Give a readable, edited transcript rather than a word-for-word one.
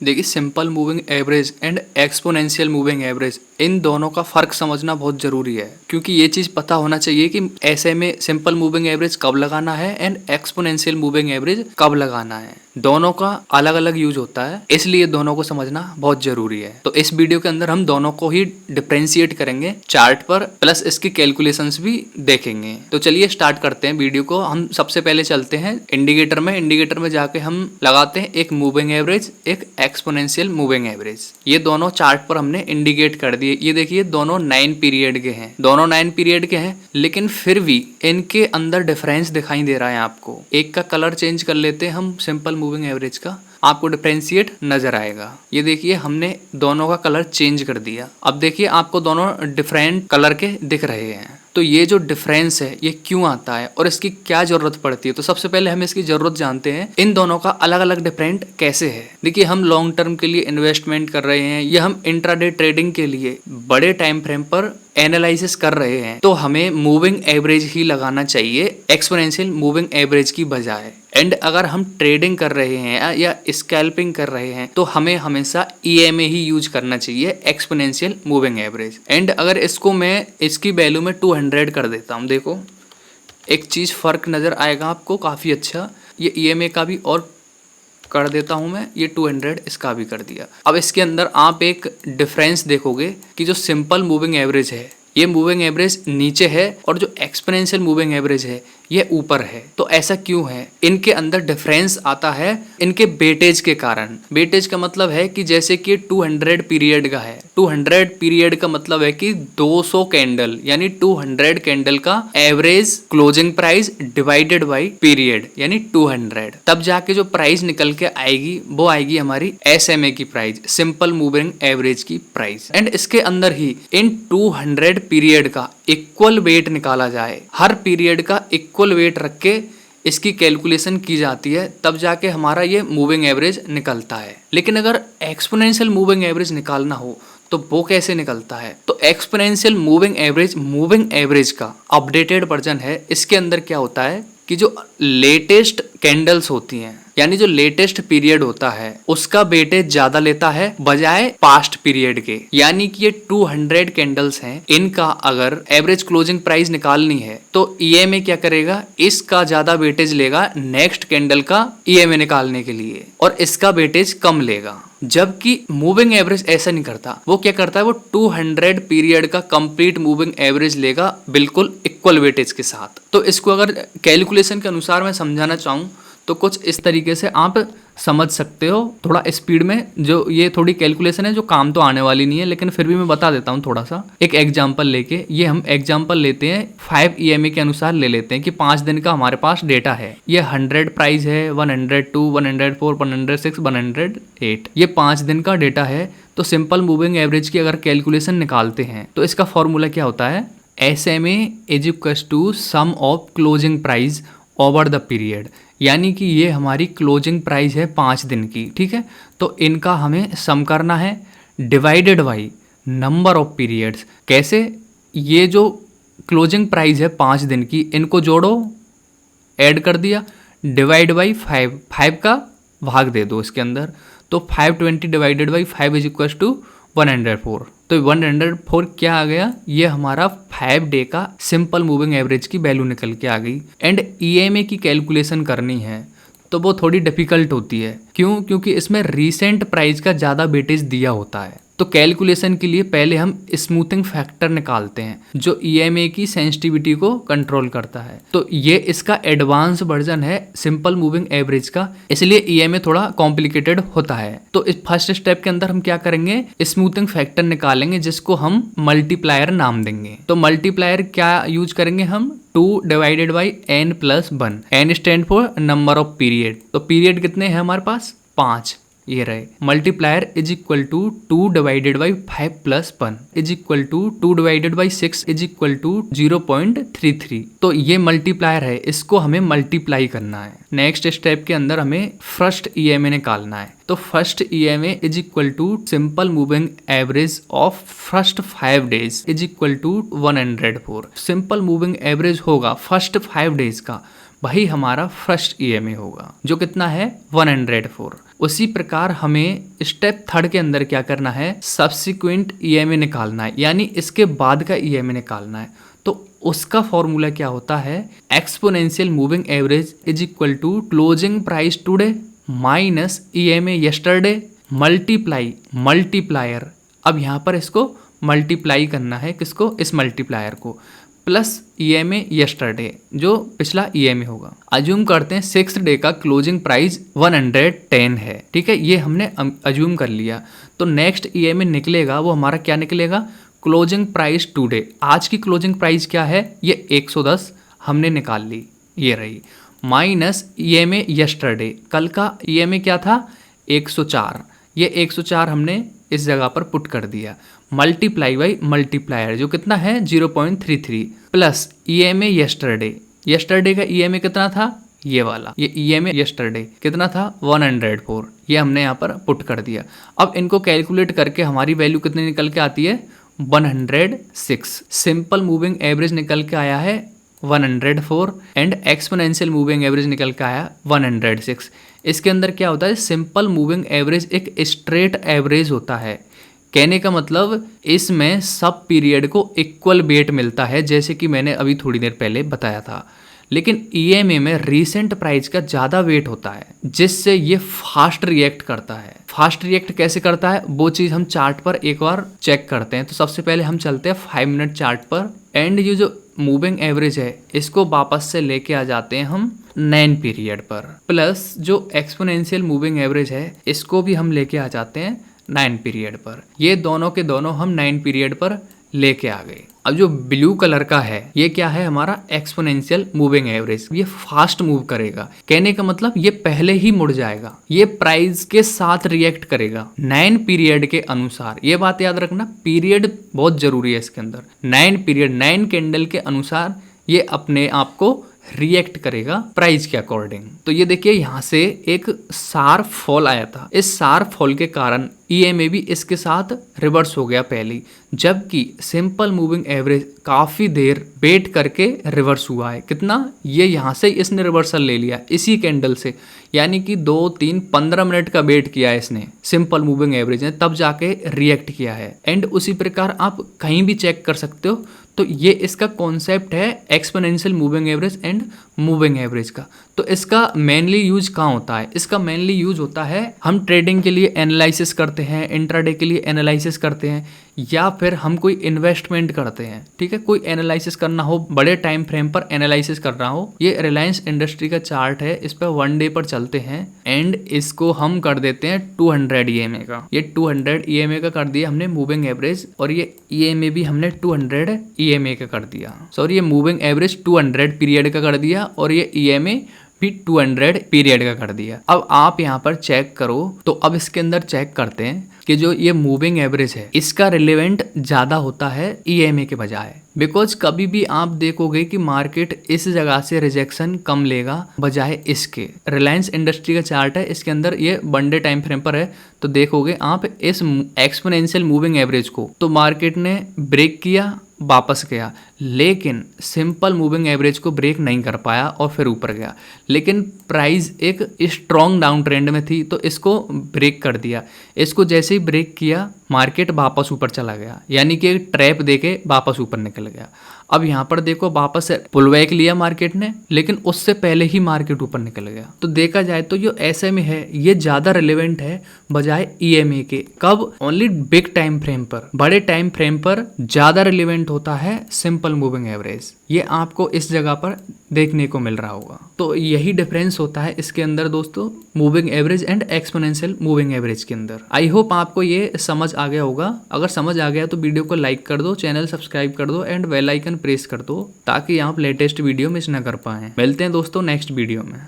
देखिए simple moving average and exponential moving average, इन दोनों का फ़र्क समझना बहुत ज़रूरी है, क्योंकि ये चीज़ पता होना चाहिए कि ऐसे में सिंपल मूविंग एवरेज कब लगाना है एंड एक्सपोनेंशियल मूविंग एवरेज कब लगाना है। दोनों का अलग अलग यूज होता है, इसलिए दोनों को समझना बहुत ज़रूरी है। तो इस वीडियो के अंदर हम दोनों को ही डिफ्रेंशिएट करेंगे चार्ट पर, प्लस इसकी कैलकुलेशंस भी देखेंगे। तो चलिए स्टार्ट करते हैं वीडियो को। हम सबसे पहले चलते हैं इंडिकेटर में जाके हम लगाते हैं एक मूविंग एवरेज, एक एक्सपोनेंशियल मूविंग एवरेज। ये दोनों चार्ट पर हमने इंडिकेट कर दिए। ये देखिए दोनों 9 पीरियड के हैं, दोनों 9 पीरियड के हैं, लेकिन फिर भी इनके अंदर डिफरेंस दिखाई दे रहा है आपको। एक का कलर चेंज कर लेते हैं हम सिंपल मूविंग एवरेज का, आपको डिफरेंशिएट नजर आएगा। ये देखिए हमने दोनों का कलर चेंज कर दिया। अब देखिए आपको दोनों डिफरेंट कलर के दिख रहे हैं। तो ये जो डिफरेंस है ये क्यों आता है और इसकी क्या जरूरत पड़ती है, तो सबसे पहले हम इसकी जरूरत जानते हैं। इन दोनों का अलग अलग डिफरेंट कैसे है। देखिए हम लॉन्ग टर्म के लिए इन्वेस्टमेंट कर रहे हैं या हम इंट्राडे ट्रेडिंग के लिए बड़े टाइम फ्रेम पर एनालिसिस कर रहे हैं, तो हमें मूविंग एवरेज ही लगाना चाहिए एक्सपोनेंशियल मूविंग एवरेज की बजाय। एंड अगर हम ट्रेडिंग कर रहे हैं या स्कैल्पिंग कर रहे हैं तो हमें हमेशा ईएमए ही यूज करना चाहिए, एक्सपोनेंशियल मूविंग एवरेज। एंड अगर इसको मैं इसकी वैल्यू में 200 कर देता हूँ, देखो एक चीज़ फ़र्क नज़र आएगा आपको काफ़ी अच्छा। ये ईएमए का भी और कर देता हूं मैं, ये 200 इसका भी कर दिया। अब इसके अंदर आप एक डिफरेंस देखोगे कि जो सिंपल मूविंग एवरेज है ये मूविंग एवरेज नीचे है और जो एक्सपोनेंशियल मूविंग एवरेज है ये ऊपर है। तो ऐसा क्यों है? इनके अंदर डिफरेंस आता है इनके वेटेज के कारण। वेटेज का मतलब है कि जैसे कि 200 पीरियड का है, 200 पीरियड का मतलब है कि 200 कैंडल यानी 200 कैंडल का average closing price divided by period यानी 200, तब जाके जो प्राइस निकल के आएगी वो आएगी हमारी एसएमए की प्राइस, सिंपल मूविंग एवरेज की प्राइस। एंड इसके अंदर ही इन 200 पीरियड का इक्वल वेट निकाला जाए, हर पीरियड का इक्वल वेट रख के इसकी कैलकुलेशन की जाती है, तब जाके हमारा ये मूविंग एवरेज निकलता है। लेकिन अगर एक्सपोनेंशियल मूविंग एवरेज निकालना हो तो वो कैसे निकलता है? तो एक्सपोनेंशियल मूविंग एवरेज का अपडेटेड वर्जन है। इसके अंदर क्या होता है कि जो लेटेस्ट कैंडल्स होती हैं यानी जो लेटेस्ट पीरियड होता है उसका वेटेज ज्यादा लेता है बजाय पास्ट पीरियड के। यानी कि ये 200 कैंडल्स हैं, इनका अगर एवरेज क्लोजिंग प्राइस निकालनी है तो ईएमए क्या करेगा, इसका ज्यादा वेटेज लेगा नेक्स्ट कैंडल का ईएमए निकालने के लिए और इसका वेटेज कम लेगा। जबकि मूविंग एवरेज ऐसा नहीं करता, वो क्या करता है, वो 200 पीरियड का कंप्लीट मूविंग एवरेज लेगा बिल्कुल इक्वल वेटेज के साथ। तो इसको अगर कैलकुलेशन के अनुसार मैं समझाना चाहूँ तो कुछ इस तरीके से आप समझ सकते हो, थोड़ा स्पीड में। जो ये थोड़ी कैलकुलेशन है जो काम तो आने वाली नहीं है, लेकिन फिर भी मैं बता देता हूँ थोड़ा सा एक एग्जांपल लेके। ये हम एग्जांपल लेते हैं 5 ईएमए के अनुसार ले लेते हैं कि 5 दिन का हमारे पास डेटा है। ये 100 प्राइस है, 102, 104, 106, 108, ये 5 दिन का डेटा है। तो सिंपल मूविंग एवरेज की अगर कैलकुलेशन निकालते हैं तो इसका फॉर्मूला क्या होता है, SMA is equal to sum of closing price over the period. यानी कि ये हमारी क्लोजिंग प्राइस है 5 दिन की, ठीक है। तो इनका हमें सम करना है divided by number of periods. कैसे? ये जो क्लोजिंग प्राइस है 5 दिन की, इनको जोड़ो, ऐड कर दिया, डिवाइड बाई 5 का भाग दे दो इसके अंदर। तो 520 divided by 5 is equal to 104। तो 104 क्या आ गया, ये हमारा 5 डे का सिंपल मूविंग एवरेज की वैल्यू निकल के आ गई। एंड ईएमए की कैलकुलेशन करनी है तो वो थोड़ी डिफिकल्ट होती है। क्यों? क्योंकि इसमें रीसेंट प्राइस का ज़्यादा वेटेज दिया होता है। तो कैलकुलेशन के लिए पहले हम स्मूथिंग फैक्टर निकालते हैं जो ईएमए की सेंसिटिविटी को कंट्रोल करता है। तो ये इसका एडवांस वर्जन है सिंपल मूविंग एवरेज का, इसलिए ईएमए थोड़ा कॉम्प्लिकेटेड होता है। तो इस फर्स्ट स्टेप के अंदर हम क्या करेंगे, स्मूथिंग फैक्टर निकालेंगे जिसको हम मल्टीप्लायर नाम देंगे। तो मल्टीप्लायर क्या यूज करेंगे हम, 2 divided by n+1। n stand for number of period. तो पीरियड कितने हैं हमारे पास, 5, ये रहे। Multiplier is equal to 2 divided by 5+1 is equal to 2 divided by 6 is equal to 0.33। तो ये मल्टीप्लायर है, इसको हमें मल्टीप्लाई करना है। नेक्स्ट स्टेप के अंदर हमें फर्स्ट ईएमए निकालना है। तो first EMA is equal to simple moving average of first 5 days is equal to 104। Simple moving average होगा फर्स्ट 5 डेज का, वही हमारा फर्स्ट ईएमए होगा जो कितना है 104। उसी प्रकार हमें स्टेप थर्ड के अंदर क्या करना है, सब्सिक्वेंट ईएमए निकालना है, यानी इसके बाद का ईएमए निकालना है। तो उसका फॉर्मूला क्या होता है, exponential moving average is equal to closing price today minus EMA yesterday multiplier. अब यहाँ पर इसको मल्टीप्लाई करना है, किसको, इस मल्टीप्लायर को, प्लस ईएमए यस्टरडे जो पिछला ईएमए होगा। अज्यूम करते हैं 6th डे का क्लोजिंग प्राइस 110 है, ठीक है, ये हमने अज्यूम कर लिया। तो नेक्स्ट ईएमए निकलेगा वो हमारा क्या निकलेगा, क्लोजिंग प्राइस टुडे। आज की क्लोजिंग प्राइस क्या है, ये 110 हमने निकाल ली, ये रही, माइनस ईएमए यस्टरडे, कल का ईएमए क्या था 104, ये 104 हमने इस जगह पर पुट कर दिया, मल्टीप्लाई बाई मल्टीप्लायर जो कितना है 0.33, प्लस ईएमए यस्टरडे का ईएमए कितना था, ये वाला, ये ईएमए यस्टरडे कितना था 104, ये हमने यहाँ पर पुट कर दिया। अब इनको कैलकुलेट करके हमारी वैल्यू कितनी निकल के आती है 106। सिंपल मूविंग एवरेज निकल के आया है 104 एंड एक्सपोनेंशियल मूविंग एवरेज निकल के आया 106। इसके अंदर क्या होता है, सिंपल मूविंग एवरेज एक स्ट्रेट एवरेज होता है। कहने का मतलब इसमें सब पीरियड को इक्वल वेट मिलता है, जैसे कि मैंने अभी थोड़ी देर पहले बताया था। लेकिन ईएमए में रीसेंट प्राइस का ज़्यादा वेट होता है, जिससे ये फास्ट रिएक्ट करता है। फास्ट रिएक्ट कैसे करता है वो चीज़ हम चार्ट पर एक बार चेक करते हैं। तो सबसे पहले हम चलते हैं 5 मिनट चार्ट पर, एंड ये जो मूविंग एवरेज है इसको वापस से लेके आ जाते हैं हम 9 पीरियड पर, प्लस जो एक्सपोनेंशियल मूविंग एवरेज है इसको भी हम लेके आ जाते हैं 9 पीरियड पर। ये दोनों के दोनों हम 9 पीरियड पर लेके आ गए। अब जो ब्लू कलर का है ये क्या है, हमारा एक्सपोनेंशियल मूविंग एवरेज, ये फास्ट मूव करेगा। कहने का मतलब ये पहले ही मुड़ जाएगा, ये प्राइस के साथ रिएक्ट करेगा 9 पीरियड के अनुसार। ये बात याद रखना, पीरियड बहुत जरूरी है इसके अंदर। 9 पीरियड 9 कैंडल के अनुसार ये अपने आप को रिएक्ट करेगा प्राइस के अकॉर्डिंग। तो ये देखिए यहाँ से एक शार्प फॉल आया था, इस शार्प फॉल के कारण ईएमए भी इसके साथ रिवर्स हो गया पहले, जबकि सिंपल मूविंग एवरेज काफी देर वेट करके रिवर्स हुआ है। कितना, ये यहाँ से इसने रिवर्सल ले लिया इसी कैंडल से, यानी कि 2, 3, 15 मिनट का वेट किया है इसने सिंपल मूविंग एवरेज ने, तब जाके रिएक्ट किया है। एंड उसी प्रकार आप कहीं भी चेक कर सकते हो। तो ये इसका कॉन्सेप्ट है exponential moving average and moving average का। तो इसका मेनली यूज कहाँ होता है, इसका मेनली यूज होता है हम ट्रेडिंग के लिए एनालिसिस करते हैं, इंट्राडे के लिए एनालिसिस करते हैं, या फिर हम कोई इन्वेस्टमेंट करते हैं, ठीक है, कोई एनालिसिस करना हो, बड़े टाइम फ्रेम पर एनालिसिस करना हो। ये रिलायंस इंडस्ट्री का चार्ट है, इस पर 1 डे पर चलते हैं एंड इसको हम कर देते हैं 200 ईएमए का। ये 200 ईएमए का कर दिया हमने मूविंग एवरेज, और ये ईएमए भी हमने 200 ईएमए का कर दिया। सॉरी, ये मूविंग एवरेज 200 पीरियड का कर दिया और ये ईएमए भी 200 पीरियड का कर दिया। अब आप यहाँ पर चेक करो, तो अब इसके अंदर चेक करते हैं कि जो ये मूविंग एवरेज है इसका रिलेवेंट ज्यादा होता है ईएमए के बजाय। बिकॉज कभी भी आप देखोगे कि मार्केट इस जगह से रिजेक्शन कम लेगा बजाय इसके। रिलायंस इंडस्ट्री का चार्ट है, इसके अंदर ये 1 डे टाइम फ्रेम पर है, तो देखोगे आप इस एक्सपोनेंशियल मूविंग एवरेज को, तो मार्केट ने ब्रेक किया, वापस गया, लेकिन सिंपल मूविंग एवरेज को ब्रेक नहीं कर पाया और फिर ऊपर गया। लेकिन प्राइस एक स्ट्रॉन्ग डाउन ट्रेंड में थी, तो इसको ब्रेक कर दिया। इसको जैसे ही ब्रेक किया मार्केट वापस ऊपर चला गया, यानी कि ट्रैप देके वापस ऊपर निकल गया। अब यहाँ पर देखो वापस से पुल बैक लिया मार्केट ने, लेकिन उससे पहले ही मार्केट ऊपर निकल गया। तो देखा जाए तो जो एसएमए है ये ज्यादा रिलेवेंट है बजाय ईएमए के। कब, ओनली बिग टाइम फ्रेम पर, बड़े टाइम फ्रेम पर ज्यादा रिलेवेंट होता है सिंपल मूविंग एवरेज। ये आपको इस जगह पर देखने को मिल रहा होगा। तो यही डिफरेंस होता है इसके अंदर दोस्तों, moving average and exponential moving average के अंदर। आई होप आपको ये समझ आ गया होगा। अगर समझ आ गया तो वीडियो को लाइक कर दो, चैनल सब्सक्राइब कर दो एंड बेल आइकन प्रेस कर दो, ताकि आप लेटेस्ट वीडियो मिस ना कर पाएं। मिलते हैं दोस्तों नेक्स्ट वीडियो में।